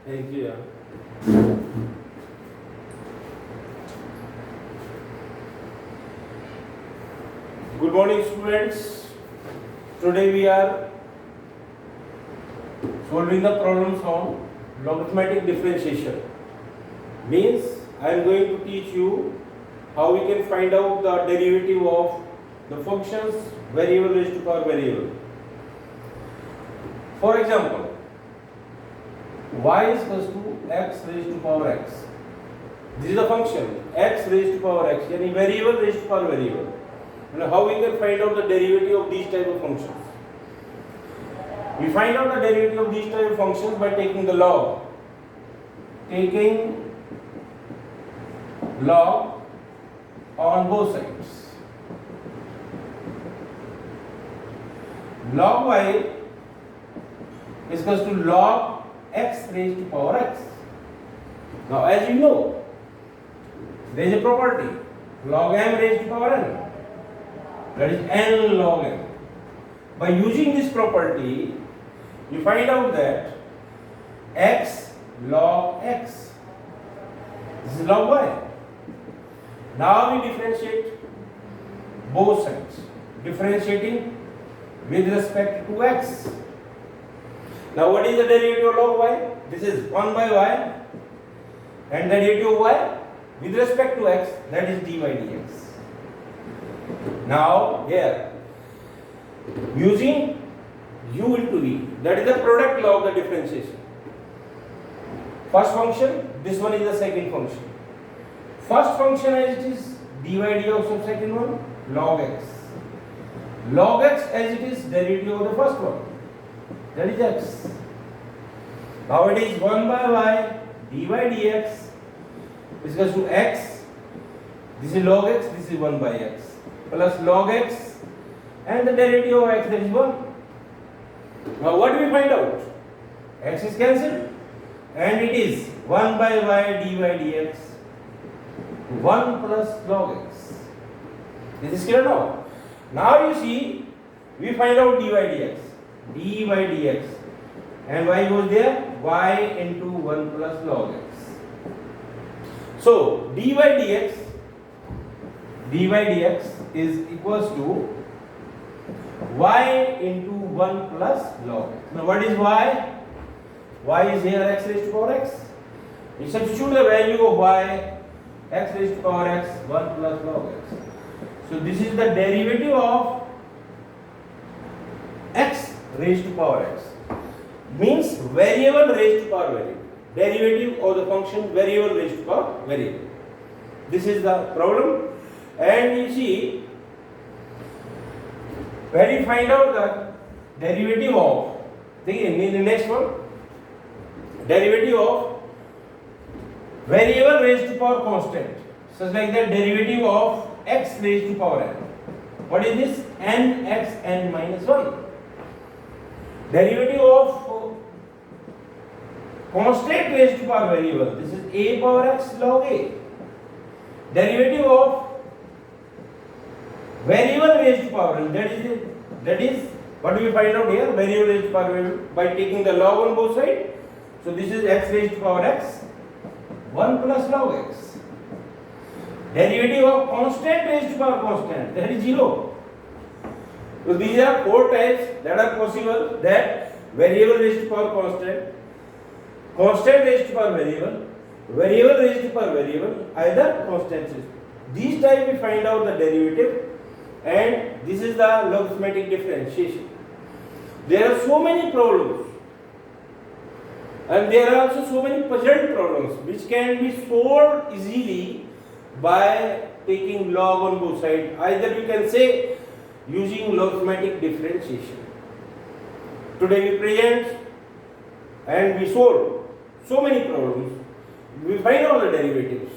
Thank you. Good morning, students. Today we are solving the problems on logarithmic differentiation. Means I am going to teach you how we can find out the derivative of the functions variable raised to power variable. For example, y is equals to x raised to power x. This is the function x raised to power x, yani variable raised to power variable. And how we can find out the derivative of these type of functions? We find out the derivative of these type of functions by taking the log. Taking log on both sides. Log y is equals to log x raised to power x. Now, as you know, there is a property log m raised to power n, that is n log m. By using this property, you find out that x log x, this is log y. Now we differentiate both sides, differentiating with respect to x. Now what is the derivative of log y? This is 1 by y, and the derivative of y with respect to x, that is dy dx. Now here, using u into v, that is the product law of the differentiation. First function, this one is the second function. First function as it is dy dx of second one, log x. Log x as it is derivative of the first one, that is x. Now it is 1 by y dy dx is equals to x. This is log x, this is 1 by x plus log x, and the derivative of x, that is 1. Now what do we find out? X is cancelled and it is 1 by y dy dx 1 plus log x. This is clear now. Now you see, we find out dy dx. dy dx, and y goes there, y into 1 plus log x. So dy dx is equals to y into 1 plus log x. Now what is y? Y is here x raised to power x. We substitute the value of y, x raised to power x, 1 plus log x. So this is the derivative of x raised to power x. Means variable raised to power variable. Derivative of the function variable raised to power variable. This is the problem. And you see, when you find out the derivative of, in the next one, derivative of variable raised to power constant, such like the derivative of x raised to power n. What is this? N x n minus 1. Derivative of constant raised to power variable, this is a power x log a. Derivative of variable raised to power n, that is what do we find out here? Variable raised to power variable by taking the log on both sides. So this is x raised to power x 1 plus log x. Derivative of constant raised to power constant, that is 0. So these are 4 types that are possible, that variable raised to power constant, constant raised to power variable, variable raised to power variable, either constancies. These type we find out the derivative, and this is the logarithmic differentiation. There are so many problems, and there are also so many puzzle problems which can be solved easily by taking log on both sides. Either you can say using logarithmic differentiation. Today we present and we solve so many problems. We find out the derivatives.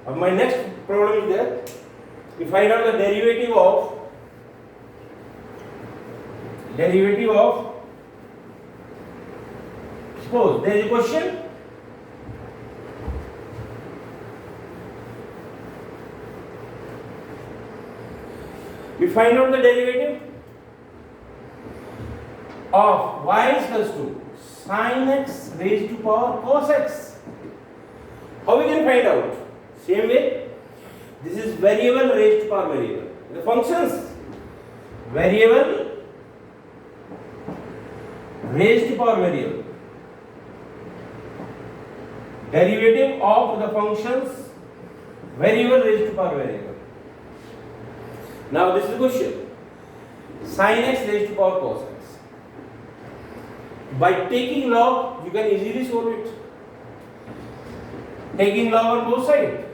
My next problem is that we find out the derivative of, suppose there is a question, we find out the derivative of y is equals to sin x raised to power cos x. How we can find out? Same way, this is variable raised to power variable. The functions variable raised to power variable. Derivative of the functions variable raised to power variable. Now this is the question. Sin x raised to power cos x. By taking log, you can easily solve it. Taking log on both sides.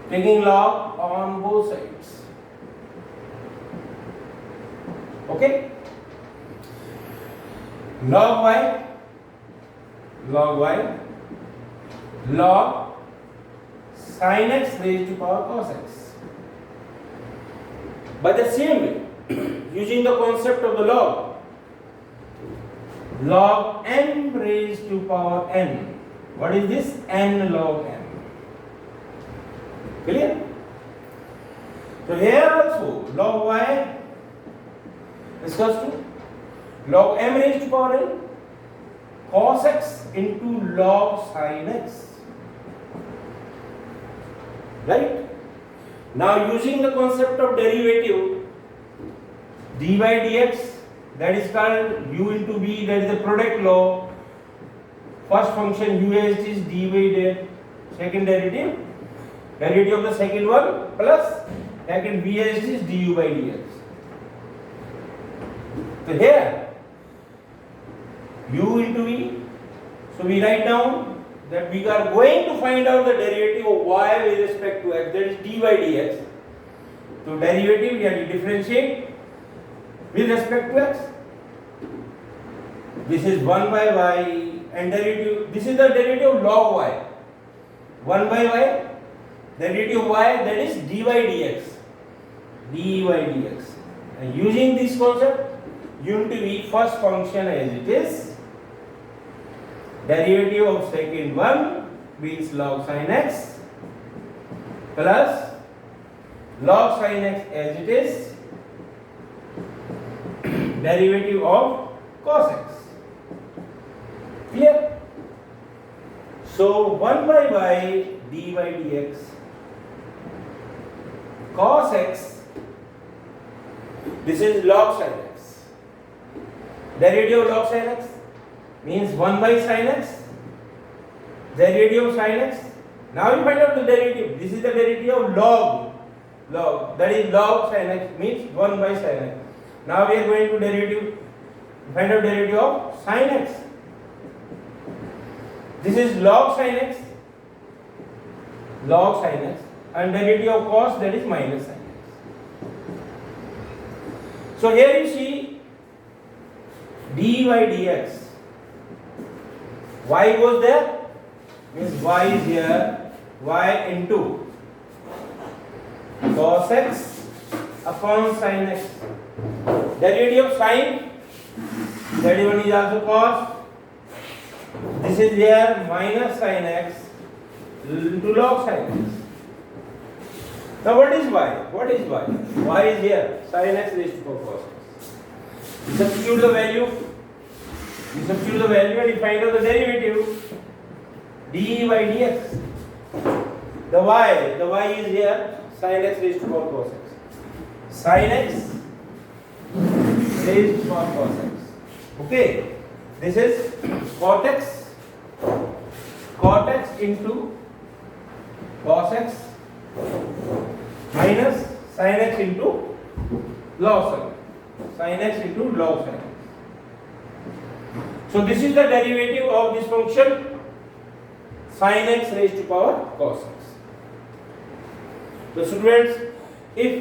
Taking log on both sides. Okay? Log y, log sin x raised to power cos x. By the same way, using the concept of the log n raised to power n. What is this? N log n. Clear? So here also log y is equals to log m raised to power n cos x into log sin x. Right? Now using the concept of derivative, dy dx, that is called u into v, that is the product law. First function u as it is dy dx, second derivative of the second one plus second v as it is du by dx. So here u into v, so we write down that we are going to find out the derivative of y with respect to x, that is dy dx. So derivative we have to differentiate with respect to x. This is 1 by y and derivative, this is the derivative of log y. 1 by y, derivative of y, that is dy dx. dy dx. And using this concept, u into v, first function as it is, derivative of second one means log sin x plus log sin x as it is, derivative of cos x. Clear? So 1 by y dy dx cos x, this is log sin x. Derivative of log sin x means 1 by sin x, derivative of sin x. Now you find out the derivative. This is the derivative of log, that is log sin x means 1 by sin x. Now we are going to find out derivative of sin x. This is log sin x, and derivative of cos, that is minus sin x. So here you see dy dx, y goes there, means y is here, y into cos x upon sin x. Derivative of sin, that one is also cos. This is here minus sin x into log sin x. Now what is y? What is y? Y is here, sin x raised to power cos x. You substitute the value. And you find out the derivative dy dx. The y is here, sin x raised to power cos x. Sin x raised to power cos x. Okay, this is cot x into cos x minus sin x into log sin x. So this is the derivative of this function sin x raised to power cos x. So students, if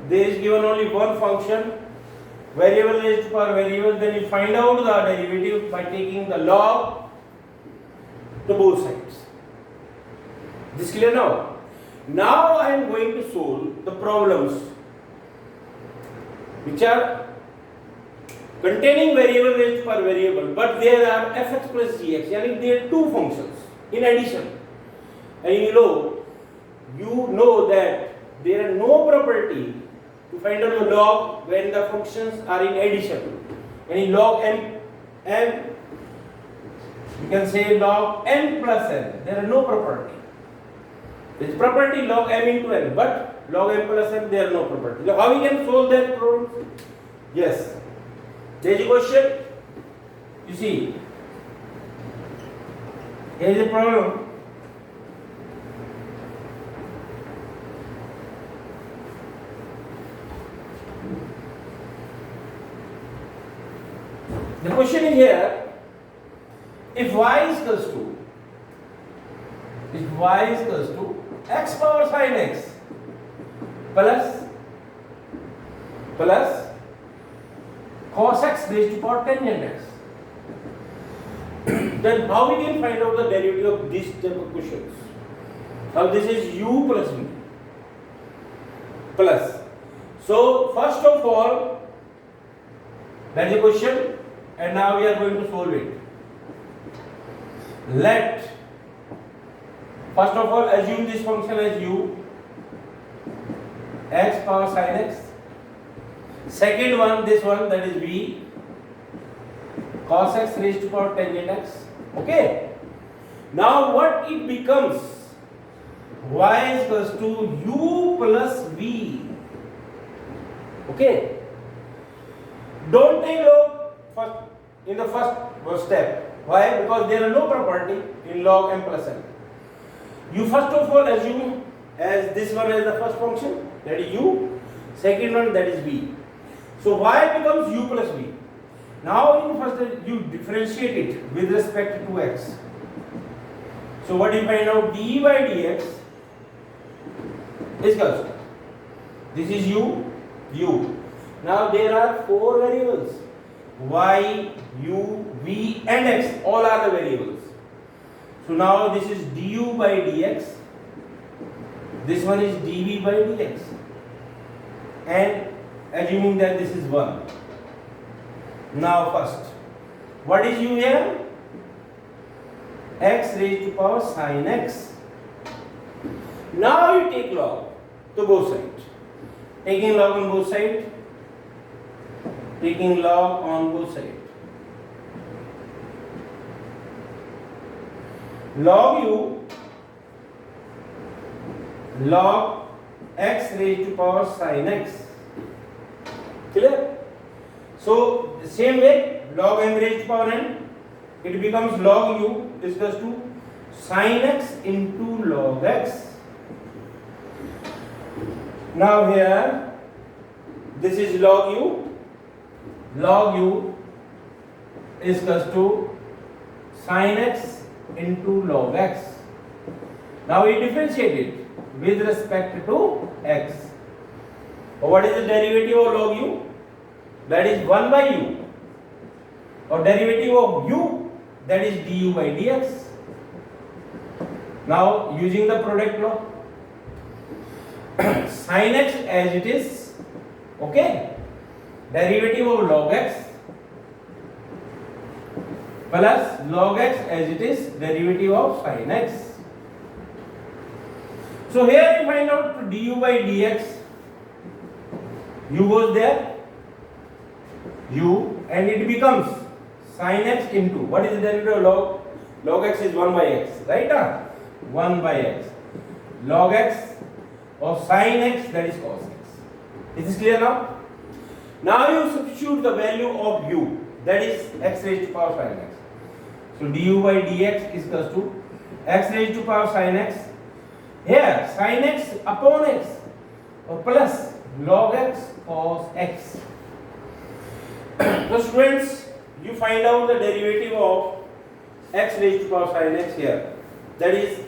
there is given only one function, variable raised to power variable, then you find out the derivative by taking the log to both sides. This is clear now? Now I am going to solve the problems which are containing variable raised to power variable, but there are fx plus gx, yani there are two functions in addition. And you know that there are no property to find out the log when the functions are in addition. And in log m You can say log n plus n. There are no property. There is property log m into n, but log m plus n, there are no property. So how we can solve that problem? Yes. There is a question. You see, here is a problem. The question is here, if y is equals to x power sin x plus cos x raised to power tangent x, then how we can find out the derivative of this type of questions? Now this is u plus v plus. So first of all, that is a question, and now we are going to solve it. Let first of all assume this function as u, x power sin x. Second one, this one, that is v, cos x raised to power tangent x. Okay. Now what it becomes? Y is equals to u plus v. Okay. Don't take log first in the first step. Why? Because there are no property in log m plus n. You first of all assume as this one as the first function, that is u. Second one, that is v. So y becomes u plus v. Now in first you differentiate it with respect to x. So what do you find out? d by dx is equals to, this is u. Now there are four variables, y, u, v and x, all are the variables. So now this is du by dx, this one is dv by dx, and assuming that this is 1. Now first, what is u here? X raised to power sin x. Now you take log to both sides. Taking log on both sides. Taking log on both sides. Log u, log x raised to power sin x. Clear? So same way, log m raised to power n, it becomes log u is equals to sin x into log x. Now here, this is log u. Log u is equals to sin x into log x. Now we differentiate it with respect to x. What is the derivative of log u? That is 1 by u. Or derivative of u, that is du by dx. Now using the product law, sin x as it is, okay, derivative of log x plus log x as it is, derivative of sin x. So here you find out du by dx, u goes there, u, and it becomes sin x into, what is the derivative of log? Log x is 1 by x, right? 1 by x. Log x of sin x, that is cos x. Is this clear now? Now you substitute the value of u, that is x raised to power sin x. So du by dx is equals to x raised to power sin x. Here sin x upon x, or plus log x cos x. So students, you find out the derivative of x raised to power sin x here. That is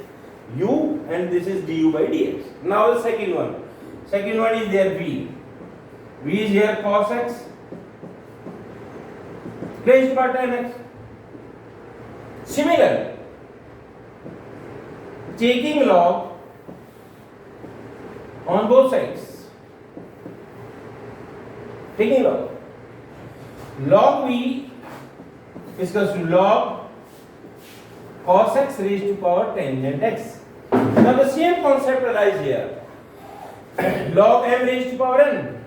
u, and this is du by dx. Now the second one. Second one is there v. V is here cos x raised to power tan x. Similarly, taking log on both sides. Taking log. Log v is equals to log cos x raised to power tangent x. Now the same concept arises here. Log m raised to power n.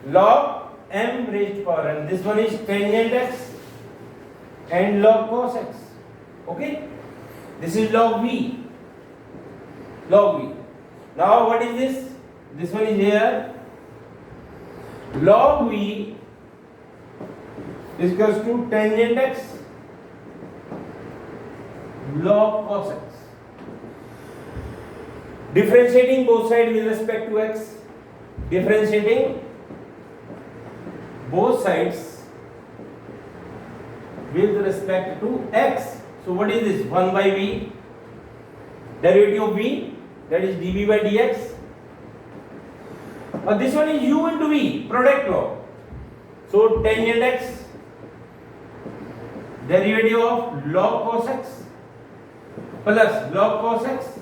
Log m raised to power n. This one is tangent x and log cos x. Okay, this is log v. Log v. Now what is this? This one is here. Log v is equals to tangent x log cos x. Differentiating both sides with respect to x. Differentiating both sides with respect to x. So what is this? 1 by v. Derivative of v, that is dv by dx. This one is u into v, product law. So tangent x, derivative of log cos x plus log cos x,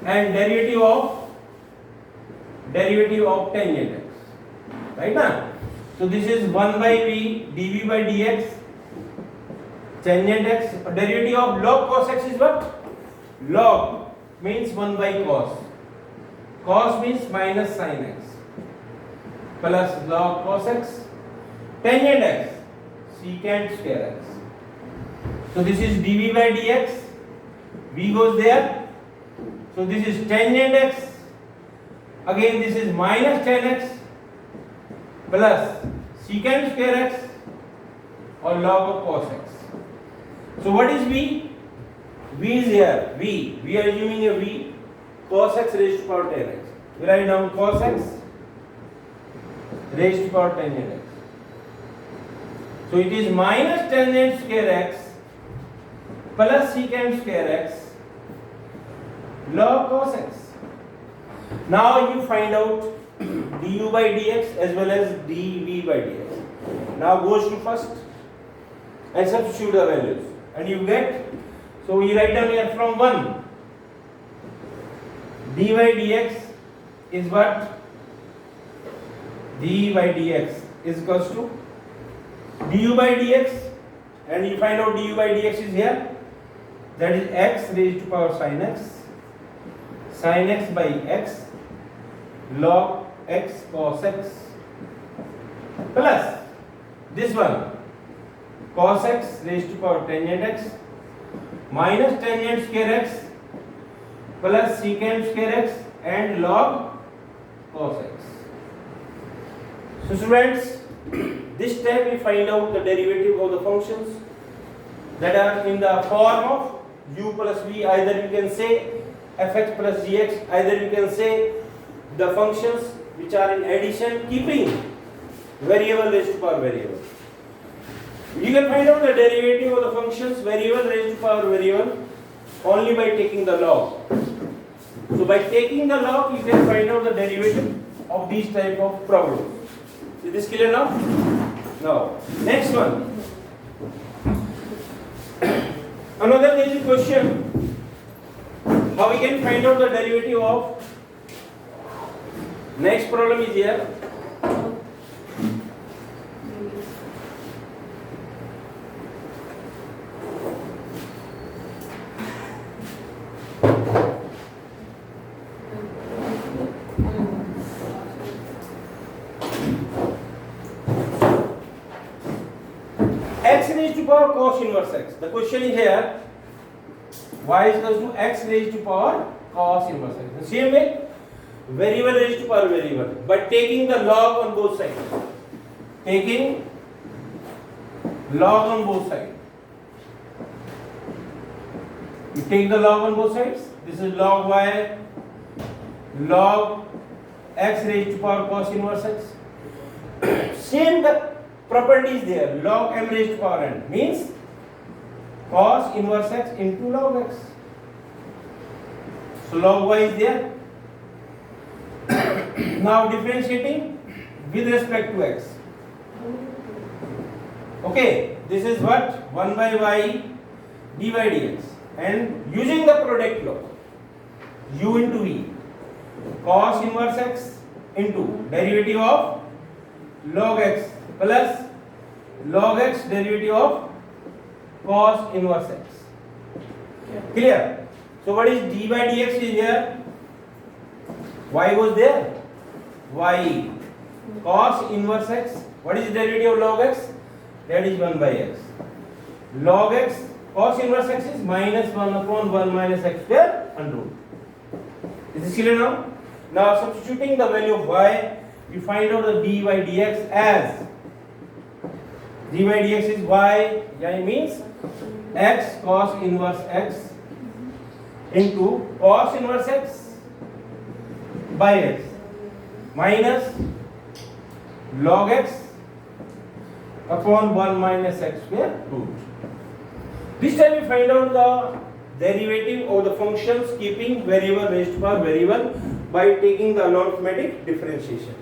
and derivative of tangent x. Right now? So this is 1 by v dv by dx, tangent x, derivative of log cos x is what? Log means 1 by cos. Cos means minus sin x plus log cos x, tangent x, secant square x. So this is dv by dx, v goes there. So this is tangent x, again this is minus tan x plus secant square x or log of cos x. So what is v? V is here, v. We are assuming a v, cos x raised to power tan x. We write down cos x raised to power tangent x. So it is minus tangent square x plus secant square x log cos x. Now you find out du by dx as well as dv by dx. Now goes to first and substitute the values and you get, so we write down here from 1 d by dx is what? d by dx is equals to du by dx, and you find out du by dx is here, that is x raised to power sin x by x log x cos x plus this one cos x raised to power tangent x minus tangent square x plus secant square x and log cos x. So students, this time we find out the derivative of the functions that are in the form of u plus v. Either you can say fx plus gx, either you can say the functions which are in addition keeping variable raised to power variable. You can find out the derivative of the functions variable raised to power variable only by taking the log. So by taking the log you can find out the derivative of these type of problems. Is this clear now? Now, next one. Another basic question. How we can find out the derivative of, next problem is here. X raised to power cos inverse x. The question is here, y is equals to x raised to power cos inverse x. The same way, variable raised to power variable, but taking the log on both sides. Taking log on both sides. You take the log on both sides. This is log y, log x raised to power cos inverse x. Same the property is there. Log m raised to power n means cos inverse x into log x. So log y is there. Now differentiating with respect to x. Okay, this is what? 1 by y d by dx, and using the product law, u into v, cos inverse x into derivative of log x plus log x derivative of cos inverse x. Clear? So what is d by dx is here? Y goes there. Y cos inverse x. What is the derivative of log x? That is 1 by x. Log x cos inverse x is minus 1 upon 1 minus x square under root. Is this clear now? Now substituting the value of y, we find out the dy dx as dy dx is y, means x cos inverse x into cos inverse x by x minus log x upon 1 minus x square root. This time we find out the derivative of the functions keeping variable raised to power variable by taking the logarithmic differentiation.